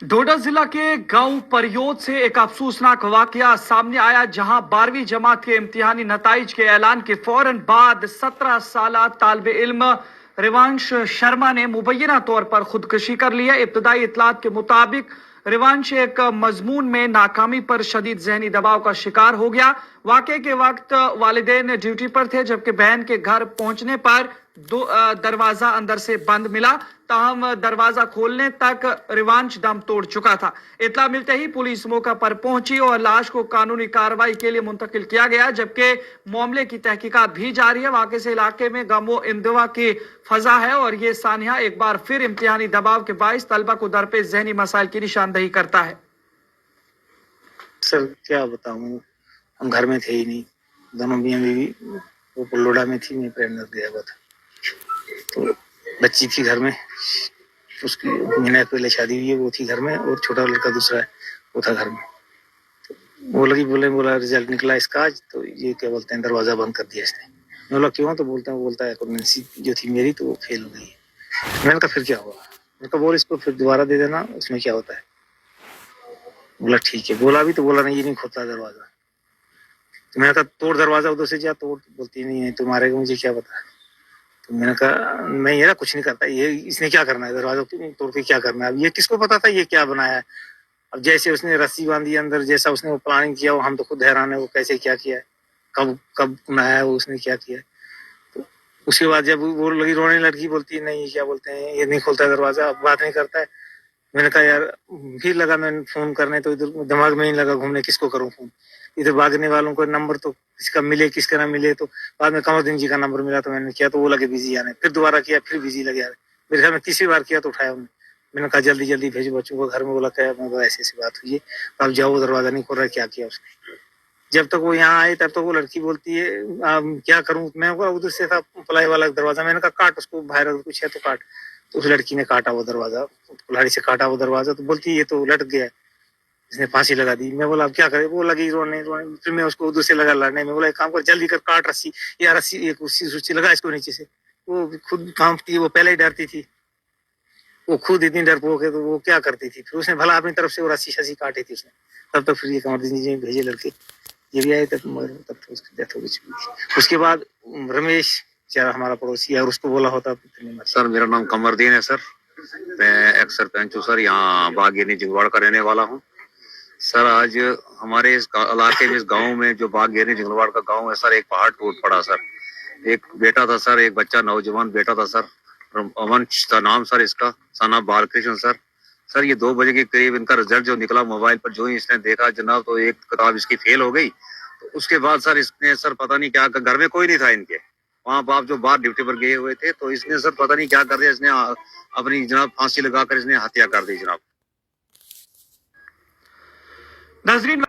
डोडा जिला के गांव परियोत से एक अफसोसनाक वाकया सामने आया, जहां 12वीं जमात के इम्तिहानी नताइज के ऐलान के फौरन बाद 17 साला तालिब इल्म रिवांश शर्मा ने मुबैना तौर पर खुदकशी कर लिया। इब्तदाई इतलात के मुताबिक रिवांश एक मजमून में नाकामी पर शदीद जहनी दबाव का शिकार हो गया। वाकये के वक्त वालिदैन ड्यूटी पर थे, जबकि बहन के घर पहुंचने पर दरवाजा अंदर से बंद मिला। ताहम दरवाजा खोलने तक रिवांश दम तोड़ चुका था। इतला मिलते ही पुलिस मौका पर पहुंची और लाश को कानूनी कार्रवाई के लिए मुंतकिल किया गया, जबकि मामले की तहकीकात भी जारी है। वाकई से इलाके में गमो इंदवा की फजा है और ये सानिया एक बार फिर इम्तिहानी दबाव के बाइस तलबा को दरपेश जहनी मसाइल की निशानदही करता है। सर क्या बताऊं, हम घर में थे ही नहीं, दोनों मियां बीवी वो पुल्लोड़ा में थी, मैं प्रेगनेंट गया हुआ था, तो बच्ची थी घर में, उसकी महीने पहले शादी हुई है, वो थी घर में, और छोटा लड़का दूसरा है वो था घर में। तो वो लगी बोला रिजल्ट निकला इसका आज, तो ये क्या बोलते हैं दरवाजा बंद कर दिया इसने। मैं बोला क्यों, तो बोलता है प्रेगनेंसी जो थी मेरी तो वो फेल हो गई है। मैंने कहा फिर क्या हुआ, मैंने कहा बोल इसको फिर दोबारा दे देना, उसमें क्या होता है। बोला ठीक है, बोला भी तो बोला नहीं, ये नहीं खोलता दरवाजा। तो मैंने कहा तोड़ दरवाजा उधर से जा, तोड़, बोलती नहीं है तो मारेगा, मुझे क्या पता। तो मैंने कहा नहीं ये कुछ नहीं करता, ये इसने क्या करना है, दरवाजा तोड़ के क्या करना है। अब ये किसको पता था ये क्या बनाया है। अब जैसे उसने रस्सी बांधी अंदर, जैसा उसने वो प्लानिंग किया, वो हम तो खुद हैरान है, वो कैसे क्या किया है, कब बनाया है, वो उसने क्या किया है। तो उसके बाद जब वो लगी रोने, लड़की बोलती है नहीं क्या बोलते हैं ये नहीं खोलता दरवाजा, अब बात नहीं करता है। मैंने कहा यार, फिर लगा मैं फोन करने, तो इधर दिमाग में ही लगा घूमने, किसको करूं फोन, इधर भागने वालों को नंबर तो किसका मिले किसका ना मिले। तो बाद में कमरुद्दीन जी का नंबर मिला, तो मैंने किया, तो वो लगे बिजी आने, फिर दोबारा किया, फिर बिजी लगे आने। मेरे ख्याल में तीसरी बार किया तो उठाया उन्होंने। मैंने कहा जल्दी भेजो बच्चों को घर में। बोला क्या, मैं बोला ऐसी बात हुई है, अब जाओ, दरवाजा नहीं खोल रहा, क्या किया उसने। जब तक वो यहाँ आए तब तक वो लड़की बोलती है क्या करूं मैं, उधर से था प्लाई वाला दरवाजा, मैंने कहा काट उसको, बाहर अगर कुछ है तो काट। तो उस लड़की ने काटा वो दरवाजा, कुल्हाड़ी से काटा वो दरवाजा, तो बोलती ये तो लटक गया, इसने फांसी लगा दी। मैं बोला अब क्या करे, वो लगी रोने, फिर मैं उसको उधर से लगा लड़ने में। बोला एक काम कर, जल्दी कर, काट रस्सी, या रस्सी एक रस्सी लगा इसको नीचे से। वो खुद कांपती, वो पहले ही डरती थी, वो खुद इतनी डरपोक है, तो वो क्या करती थी। फिर उसने भला अपनी तरफ से वो रस्सी शसी काटी थी उसने, तब तक फिर ये कमरुद्दीन जी भेजे लड़के, ये भी आए तब तो उसकी डेथ हो गई। उसके बाद रमेश चारा हमारा पड़ोसी है, और उसको बोला होता तो। सर मेरा नाम कमरुद्दीन है सर, मैं एक्स सरपंच हूँ सर, यहाँ बागेनी जिंगवाड़ का रहने वाला हूँ सर। आज हमारे इस इलाके में, इस गांव में जो बागेनी जिंगवाड़ का गांव है सर, एक पहाड़ टूट पड़ा सर। एक बेटा था सर, एक बच्चा नौजवान बेटा था सर, अमन था नाम सर इसका, सना बालकृष्ण सर। सर ये 2 बजे के करीब इनका रिजल्ट जो निकला मोबाइल पर, जो ही इसने देखा जनाब, तो एक किताब इसकी फेल हो गई। तो उसके बाद सर इसने सर पता नहीं क्या, घर में कोई नहीं था इनके, वहाँ बाप जो बाहर ड्यूटी पर गए हुए थे, तो इसने सर पता नहीं क्या कर दिया, इसने अपनी जनाब फांसी लगाकर इसने हत्या कर दी जनाब। नाजरीन।